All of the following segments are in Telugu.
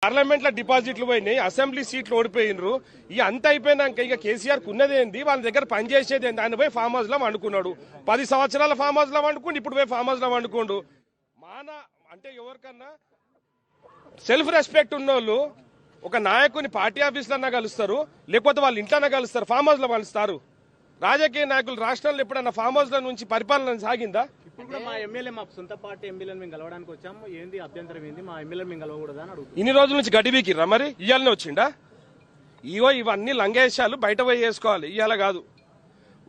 పార్లమెంట్ లో డిపాజిట్లు పోయినాయి, అసెంబ్లీ సీట్లు ఓడిపోయినరు. ఈ అంత అయిపోయినాక ఇక కేసీఆర్ ఉన్నదేంది, వాళ్ళ దగ్గర పనిచేసేది ఏంది, ఆయన పోయి ఫామ్ హౌస్ లో వండుకున్నాడు. 10 సంవత్సరాల ఫామ్ హౌస్ లో వండుకుండు, ఇప్పుడు పోయి ఫామ్ హౌస్ లో వండుకోండు. అంటే ఎవరికన్నా సెల్ఫ్ రెస్పెక్ట్ ఉన్నోళ్ళు ఒక నాయకుని పార్టీ ఆఫీసులన్నా కలుస్తారు, లేకపోతే వాళ్ళ ఇంట్లోనే కలుస్తారు, ఫామ్ హౌస్ లో కలుస్తారు. రాజకీయ నాయకులు రాష్ట్రంలో ఎప్పుడన్నా ఫామ్ హౌస్ లో నుంచి పరిపాలన సాగిందా? ఇప్పుడు కూడా మా ఎమ్మెల్యే, మా సొంత పార్టీ ఎమ్మెల్యేని మేము కలవడానికి వచ్చాము, ఏంది అభ్యంతరం ఏంది, మా ఎమ్మెల్యేని మేము కలవకూడదా అని అడుగుతాం. ఇన్ని రోజుల నుంచి గడిబీకిర్రా మరి? ఇవాళనే వచ్చిండా? ఇవన్నీ లంగేశాలు బయట పోయి వేసుకోవాలి, ఇవాళ కాదు.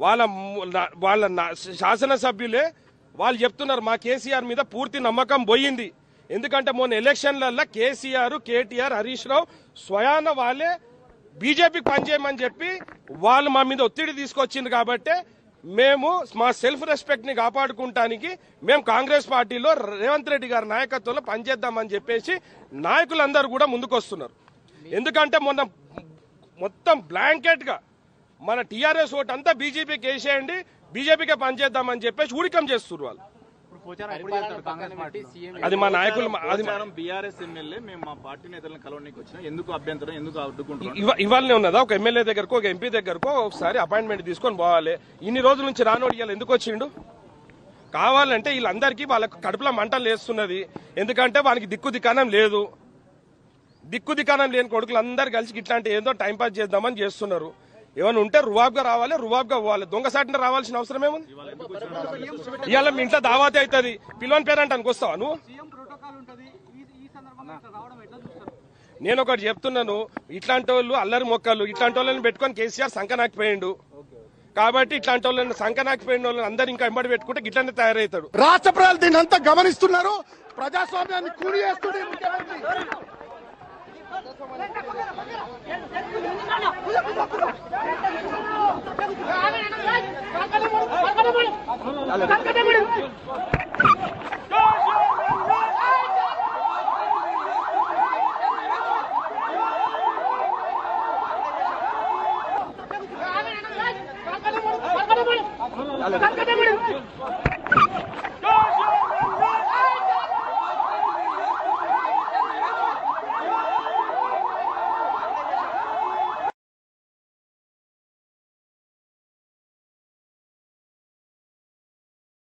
వాళ్ళ శాసనసభ్యులే వాళ్ళు చెప్తున్నారు మా కేసీఆర్ మీద పూర్తి నమ్మకం పోయింది. ఎందుకంటే మొన్న ఎలక్షన్లలో కేసీఆర్, కేటీఆర్, హరీష్ రావు స్వయాన వాళ్ళే బీజేపీకి పనిచేయమని చెప్పి వాళ్ళు మా మీద ఒత్తిడి తీసుకొచ్చింది. కాబట్టి మేము మా సెల్ఫ్ రెస్పెక్ట్ ని కాపాడుకుంటానికి మేము కాంగ్రెస్ పార్టీలో రేవంత్ రెడ్డి గారి నాయకత్వంలో పనిచేద్దామని చెప్పేసి నాయకులందరూ కూడా ముందుకొస్తున్నారు. ఎందుకంటే మొన్న మొత్తం బ్లాంకెట్ గా మన టీఆర్ఎస్ ఓటు అంతా బీజేపీకి వేసేయండి, బీజేపీకే పనిచేద్దామని చెప్పేసి ఊడికం చేస్తున్నారు వాళ్ళు. అది మా నాయకులు బీఆర్ఎస్ ఎమ్మెల్యే మేము మా పార్టీ నేతలను కలవడానికి వచ్చినా ఎందుకు అభ్యంతరం, ఎందుకు అడ్డుకుంటున్నాం? ఇవాళనే ఉన్నదా ఒక ఎమ్మెల్యే దగ్గరకో ఒక ఎంపీ దగ్గరకో ఒకసారి అపాయింట్మెంట్ తీసుకొని పోవాలి. ఇన్ని రోజుల నుంచి రానోడు ఇవాళ ఎందుకు వచ్చిండు? కావాలంటే వీళ్ళందరికీ వాళ్ళకు కడుపులో మంటలు వేస్తున్నది. ఎందుకంటే వానికి దిక్కుదికానం లేదు. దిక్కుదికానం లేని కొడుకులు అందరు కలిసి ఇట్లాంటి ఏదో టైంపాస్ చేద్దామని చేస్తున్నారు. ఏమైనా ఉంటే రువాబ్గా రావాలి, రువాబ్గా పోవాలి. దొంగసాటిన రావాల్సిన అవసరం ఏముంది? ఇవాళ మీ ఇంట్లో దావాతే అవుతుంది, పిల్లని పేరంటానికి వస్తావా నువ్వు? నేను ఒకటి చెప్తున్నాను, ఇట్లాంటి వాళ్ళు అల్లరి మొక్కలు, ఇట్లాంటి వాళ్ళని పెట్టుకొని కేసీఆర్ సంకనాకిపోయిండు. కాబట్టి ఇట్లాంటి వాళ్ళని సంకనాకిపోయిన వాళ్ళని అందరు ఇంకా ఎంబడి పెట్టుకుంటే గిట్లనే తయారవుతాడు. రాష్ట్ర ప్రజలు దీన్ని అంతా గమనిస్తున్నారు. ప్రజాస్వామ్యాన్ని కూలి చేస్తుంది ముఖ్యమంత్రి. Dale.